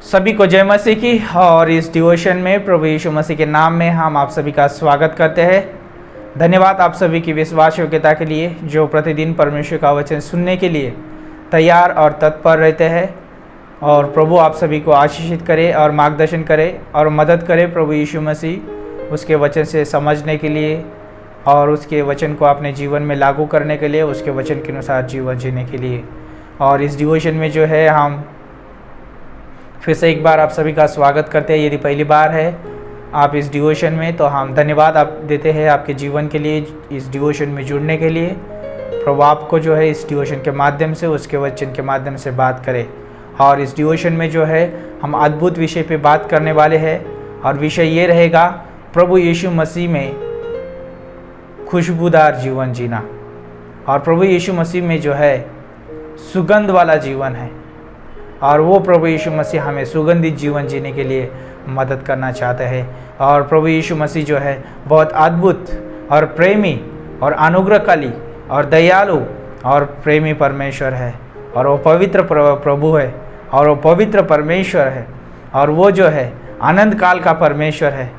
सभी को जय मसीह की। और इस डिवोशन में प्रभु यीशु मसीह के नाम में हम आप सभी का स्वागत करते हैं। धन्यवाद आप सभी की विश्वास योग्यता के लिए जो प्रतिदिन परमेश्वर का वचन सुनने के लिए तैयार और तत्पर रहते हैं। और प्रभु आप सभी को आशीषित करे और मार्गदर्शन करे और मदद करे प्रभु यीशु मसीह उसके वचन से समझने के लिए और उसके वचन को अपने जीवन में लागू करने के लिए, उसके वचन के अनुसार जीवन जीने के लिए। और इस डिवोशन में जो है हम फिर से एक बार आप सभी का स्वागत करते हैं। यदि पहली बार है आप इस डिवोशन में तो हम धन्यवाद आप देते हैं आपके जीवन के लिए, इस डिवोशन में जुड़ने के लिए। प्रभु आपको जो है इस डिवोशन के माध्यम से, उसके वचन के माध्यम से बात करे। और इस डिवोशन में जो है हम अद्भुत विषय पे बात करने वाले हैं और विषय ये रहेगा प्रभु यीशु मसीह में खुशबूदार जीवन जीना। और प्रभु यीशु मसीह में जो है सुगंध वाला जीवन है और वो प्रभु यीशु मसीह हमें सुगंधित जीवन जीने के लिए मदद करना चाहते हैं। और प्रभु यीशु मसीह जो है बहुत अद्भुत और प्रेमी और अनुग्रहकारी और दयालु और प्रेमी परमेश्वर है और वो पवित्र प्रभु है और वो पवित्र परमेश्वर है और वो जो है आनंद काल का परमेश्वर है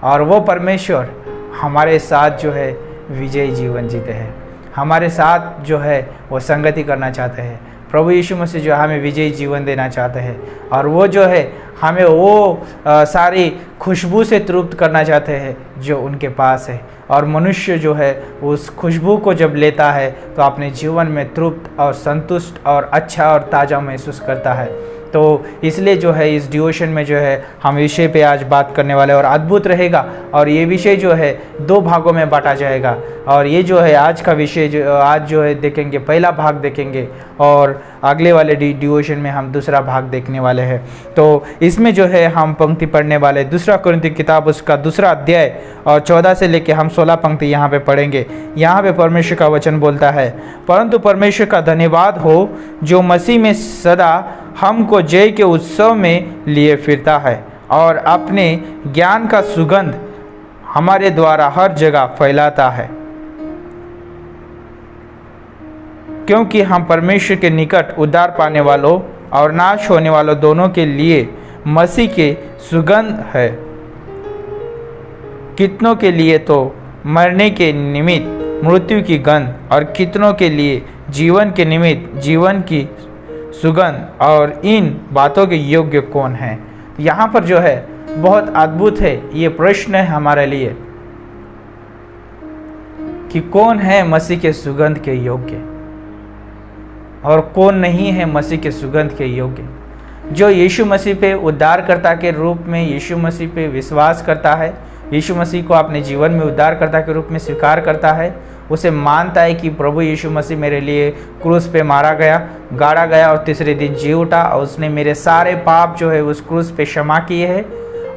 और वो परमेश्वर हमारे साथ जो है विजयी जीवन जीते हैं, हमारे साथ जो है वो संगति करना चाहते हैं। प्रभु यीशु मसीह जो हमें विजयी जीवन देना चाहते हैं और वो जो है हमें वो सारी खुशबू से तृप्त करना चाहते हैं जो उनके पास है। और मनुष्य जो है उस खुशबू को जब लेता है तो अपने जीवन में तृप्त और संतुष्ट और अच्छा और ताज़ा महसूस करता है। तो इसलिए जो है इस डिवोशन में जो है हम विषय पे आज बात करने वाले और अद्भुत रहेगा। और ये विषय जो है 2 भागों में बांटा जाएगा। और ये जो है आज का विषय जो आज जो है देखेंगे, पहला भाग देखेंगे और अगले वाले डिवोशन में हम दूसरा भाग देखने वाले हैं। तो इसमें जो है हम पंक्ति पढ़ने वाले 2 कुरिन्थी किताब उसका 2 अध्याय और 14 से लेकर हम 16 पंक्ति यहाँ पे पढ़ेंगे। यहाँ पे परमेश्वर का वचन बोलता है, परंतु परमेश्वर का धन्यवाद हो जो मसीह में सदा हमको जय के उत्सव में लिए फिरता है और अपने ज्ञान का सुगंध हमारे द्वारा हर जगह फैलाता है, क्योंकि हम परमेश्वर के निकट उद्धार पाने वालों और नाश होने वालों दोनों के लिए मसीह के सुगंध है। कितनों के लिए तो मरने के निमित्त मृत्यु की गंध और कितनों के लिए जीवन के निमित्त जीवन की सुगंध, और इन बातों के योग्य कौन है। यहाँ पर जो है बहुत अद्भुत है, ये प्रश्न है हमारे लिए कि कौन है मसीह के सुगंध के योग्य और कौन नहीं है मसीह के सुगंध के योग्य। जो यीशु मसीह पे उद्धारकर्ता के रूप में यीशु मसीह पे विश्वास करता है, यीशु मसीह को अपने जीवन में उद्धारकर्ता के रूप में स्वीकार करता है, उसे मानता है कि प्रभु यीशु मसीह मेरे लिए क्रूस पे मारा गया, गाड़ा गया और तीसरे दिन जी उठा और उसने मेरे सारे पाप जो है उस क्रूस पे क्षमा किए हैं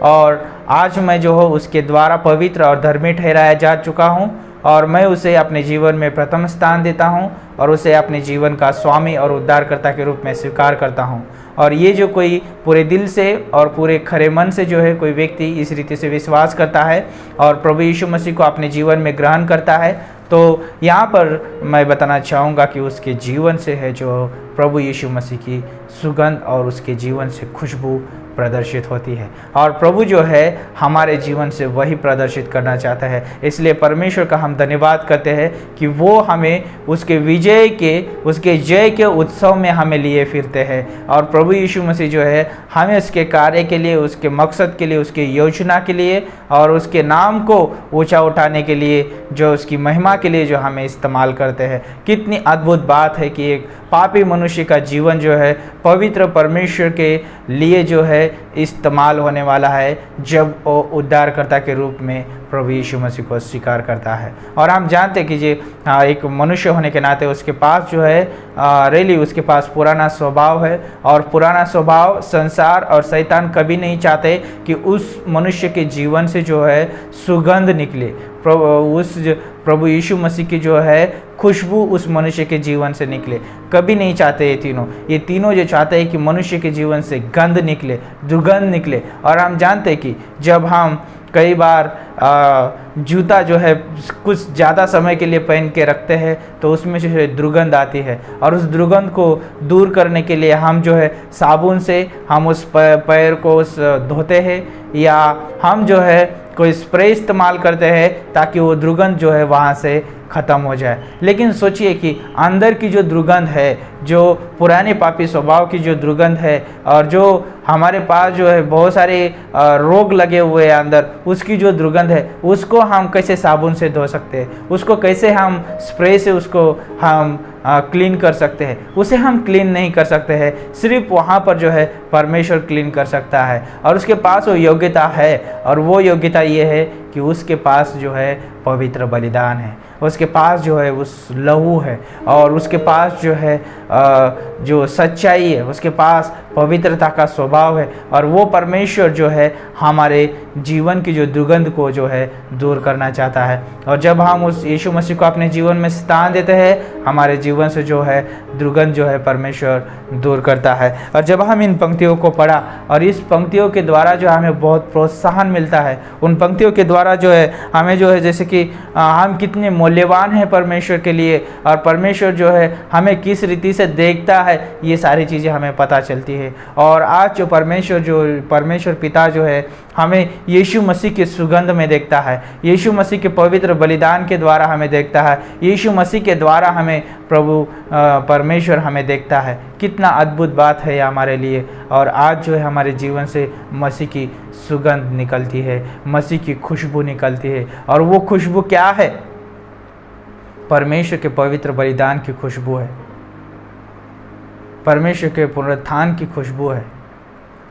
और आज मैं जो हो उसके द्वारा पवित्र और धर्मी ठहराया जा चुका हूँ और मैं उसे अपने जीवन में प्रथम स्थान देता हूँ और उसे अपने जीवन का स्वामी और उद्धारकर्ता के रूप में स्वीकार करता हूँ। और ये जो कोई पूरे दिल से और पूरे खरे मन से जो है कोई व्यक्ति इस रीति से विश्वास करता है और प्रभु यीशु मसीह को अपने जीवन में ग्रहण करता है, तो यहाँ पर मैं बताना चाहूँगा कि उसके जीवन से है जो प्रभु यीशु मसीह की सुगंध और उसके जीवन से खुशबू प्रदर्शित होती है। और प्रभु जो है हमारे जीवन से वही प्रदर्शित करना चाहता है। इसलिए परमेश्वर का हम धन्यवाद करते हैं कि वो हमें उसके विजय के, उसके जय के उत्सव में हमें लिए फिरते हैं। और प्रभु यीशु मसीह जो है हमें उसके कार्य के लिए, उसके मकसद के लिए, उसकी योजना के लिए और उसके नाम को ऊंचा उठाने के लिए, जो उसकी महिमा के लिए जो हमें इस्तेमाल करते हैं। कितनी अद्भुत बात है कि एक पापी मनुष्य का जीवन जो है पवित्र परमेश्वर के लिए जो है इस्तेमाल होने वाला है जब वो उद्धारकर्ता के रूप में प्रभु यीशु मसीह को स्वीकार करता है। और हम जानते हैं कि जे एक मनुष्य होने के नाते उसके पास जो है रेली उसके पास पुराना स्वभाव है और पुराना स्वभाव संसार और शैतान कभी नहीं चाहते कि उस मनुष्य के जीवन से जो है सुगंध निकले, प्रभु यीशु मसीह की जो है खुशबू उस मनुष्य के जीवन से निकले। कभी नहीं चाहते ये तीनों जो चाहते हैं कि मनुष्य के जीवन से गंध निकले, दुर्गंध निकले। और हम जानते हैं कि जब हम कई बार जूता जो है कुछ ज़्यादा समय के लिए पहन के रखते हैं तो उसमें जो है दुर्गंध आती है, और उस दुर्गंध को दूर करने के लिए हम जो है साबुन से हम उस पैर को उस धोते हैं, या हम जो है कोई स्प्रे इस्तेमाल करते हैं ताकि वो दुर्गंध जो है वहाँ से ख़त्म हो जाए। लेकिन सोचिए कि अंदर की जो दुर्गंध है, जो पुराने पापी स्वभाव की जो दुर्गंध है, और जो हमारे पास जो है बहुत सारे रोग लगे हुए हैं अंदर, उसकी जो दुर्गंध है उसको हम कैसे साबुन से धो सकते हैं, उसको कैसे हम स्प्रे से उसको हम क्लीन कर सकते हैं? उसे हम क्लीन नहीं कर सकते हैं, सिर्फ वहाँ पर जो है परमेश्वर क्लीन कर सकता है, और उसके पास वो योग्यता है, और वो योग्यता ये है कि उसके पास जो है पवित्र बलिदान है, उसके पास जो है उस लहू है, और उसके पास जो है जो सच्चाई है, उसके पास पवित्रता का स्वभाव है, और वो परमेश्वर जो है हमारे जीवन की जो दुर्गंध को जो है दूर करना चाहता है। और जब हम उस यीशु मसीह को अपने जीवन में स्थान देते हैं, हमारे जीवन से जो है दुर्गंध जो है परमेश्वर दूर करता है। और जब हम इन पंक्तियों को पढ़ा, और इस पंक्तियों के द्वारा जो हमें बहुत प्रोत्साहन मिलता है, उन पंक्तियों के द्वारा जो है हमें जो है जैसे कि हम कितने मूल्यवान हैं परमेश्वर के लिए, और परमेश्वर जो है हमें किस रीति से देखता है, ये सारी चीज़ें हमें पता चलती है। और आज जो परमेश्वर पिता जो है हमें यीशु मसीह के सुगंध में देखता है, यीशु मसीह के पवित्र बलिदान के द्वारा हमें देखता है, यीशु मसीह के द्वारा हमें प्रभु परमेश्वर हमें देखता है। कितना अद्भुत बात है ये हमारे लिए। और आज जो है हमारे जीवन से मसीह की सुगंध निकलती है, मसीह की खुशबू निकलती है। और वो खुशबू क्या है? परमेश्वर के पवित्र बलिदान की खुशबू है, परमेश्वर के पुनरुत्थान की खुशबू है,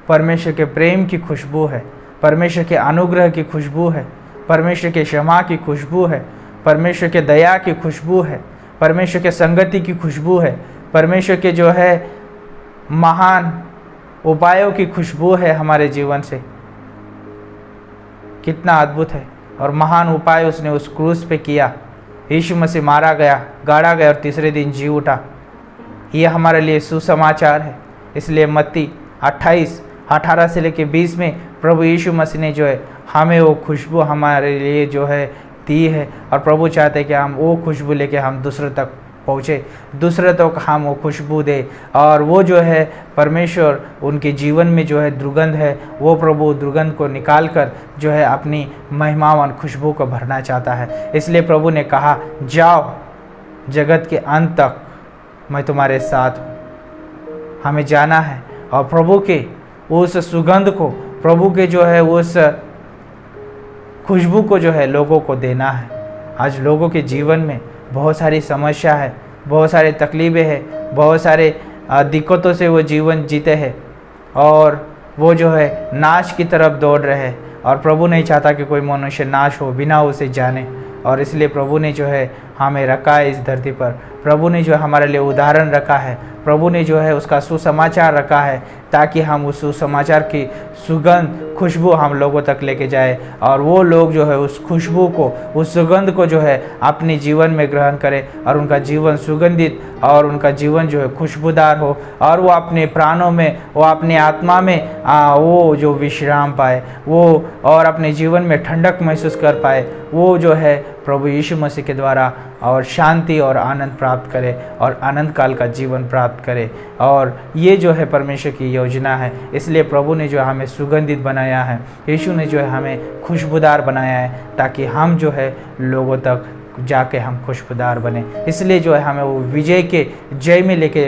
परमेश्वर के प्रेम की खुशबू है, परमेश्वर के अनुग्रह की खुशबू है, परमेश्वर के क्षमा की खुशबू है, परमेश्वर के दया की खुशबू है, परमेश्वर के संगति की खुशबू है, परमेश्वर के जो है महान उपायों की खुशबू है हमारे जीवन से। कितना अद्भुत है। और महान उपाय उसने उस क्रूस पे किया। यीशु मसीह मारा गया, गाड़ा गया, और तीसरे दिन जी उठा। ये हमारे लिए सुसमाचार है। इसलिए मत्ती 28:18 से लेकर 20 में प्रभु यीशु मसीह ने जो है हमें वो खुशबू हमारे लिए जो है दी है। और प्रभु चाहते हैं कि हम वो खुशबू लेके हम दूसरों तक पहुँचे, दूसरे तक हम वो खुशबू दे। और वो जो है परमेश्वर उनके जीवन में जो है दुर्गंध है, वो प्रभु दुर्गंध को निकाल कर जो है अपनी महिमावान खुशबू को भरना चाहता है। इसलिए प्रभु ने कहा, जाओ जगत के अंत तक मैं तुम्हारे साथ हूँ। हमें जाना है और प्रभु के उस सुगंध को, प्रभु के जो है उस खुशबू को जो है लोगों को देना है। आज लोगों के जीवन में बहुत सारी समस्या है, बहुत सारे तकलीफ़ें हैं, बहुत सारे दिक्कतों से वो जीवन जीते हैं, और वो जो है नाश की तरफ दौड़ रहे हैं। और प्रभु नहीं चाहता कि कोई मनुष्य नाश हो बिना उसे जाने। और इसलिए प्रभु ने जो है हमें रखा है इस धरती पर, प्रभु ने जो है हमारे लिए उदाहरण रखा है, प्रभु ने जो है उसका सुसमाचार रखा है, ताकि हम उस सुसमाचार की सुगंध खुशबू हम लोगों तक लेके जाए, और वो लोग जो है उस खुशबू को, उस सुगंध को जो है अपने जीवन में ग्रहण करें, और उनका जीवन सुगंधित और उनका जीवन जो है खुशबूदार हो, और वो अपने प्राणों में, वो अपनी आत्मा में वो जो विश्राम पाए, वो और अपने जीवन में ठंडक महसूस कर पाए, वो जो है प्रभु यीशु मसीह के द्वारा और शांति और आनंद प्राप्त करे, और आनंद काल का जीवन प्राप्त करे। और ये जो है परमेश्वर की योजना है। इसलिए प्रभु ने जो हमें सुगंधित बनाया है, यीशु ने जो है हमें खुशबूदार बनाया है, ताकि हम जो है लोगों तक जाके हम खुशबूदार बने। इसलिए जो है हमें वो विजय के जय में लेके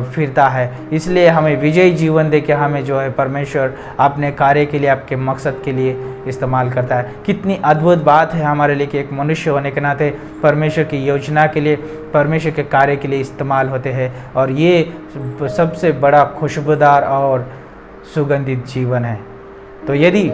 फिरता है। इसलिए हमें विजयी जीवन दे के हमें जो है परमेश्वर अपने कार्य के लिए, आपके मकसद के लिए इस्तेमाल करता है। कितनी अद्भुत बात है हमारे लिए कि एक मनुष्य होने के नाते परमेश्वर की योजना के लिए, परमेश्वर के कार्य के लिए इस्तेमाल होते हैं। और ये सबसे बड़ा खुशबूदार और सुगंधित जीवन है। तो यदि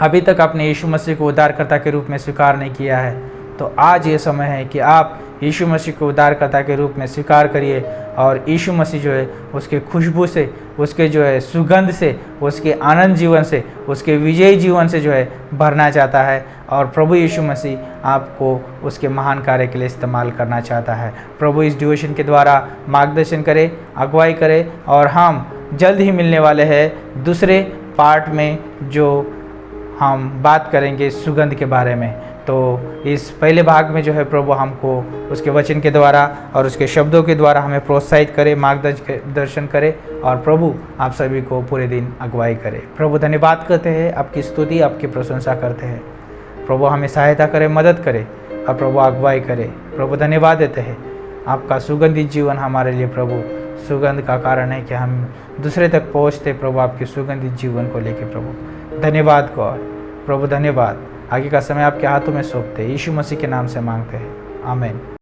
अभी तक आपने यीशु मसीह को उद्धारकर्ता के रूप में स्वीकार नहीं किया है, तो आज ये समय है कि आप यीशु मसीह को उद्धारकर्ता के रूप में स्वीकार करिए। और यीशु मसीह जो है उसके खुशबू से, उसके जो है सुगंध से, उसके आनंद जीवन से, उसके विजयी जीवन से जो है भरना चाहता है। और प्रभु यीशु मसीह आपको उसके महान कार्य के लिए इस्तेमाल करना चाहता है। प्रभु इस डिवोशन के द्वारा मार्गदर्शन करे, अगुवाई करे। और हम जल्द ही मिलने वाले हैं दूसरे पार्ट में, जो हम बात करेंगे सुगंध के बारे में। तो इस पहले भाग में जो है प्रभु हमको उसके वचन के द्वारा और उसके शब्दों के द्वारा हमें प्रोत्साहित करे, मार्गदर्शन करे, और प्रभु आप सभी को पूरे दिन अगुवाई करे। प्रभु धन्यवाद करते हैं, आपकी स्तुति, आपकी प्रशंसा करते हैं। प्रभु हमें सहायता करे, मदद करे, और प्रभु अगुवाई करे। प्रभु धन्यवाद देते हैं, आपका सुगंधित जीवन हमारे लिए प्रभु सुगंध का कारण है कि हम दूसरे तक पहुँचते प्रभु आपके सुगंधित जीवन को लेके। प्रभु धन्यवाद गॉड, प्रभु धन्यवाद। आगे का समय आपके हाथों में सौंपते, यीशु मसीह के नाम से मांगते हैं, आमीन।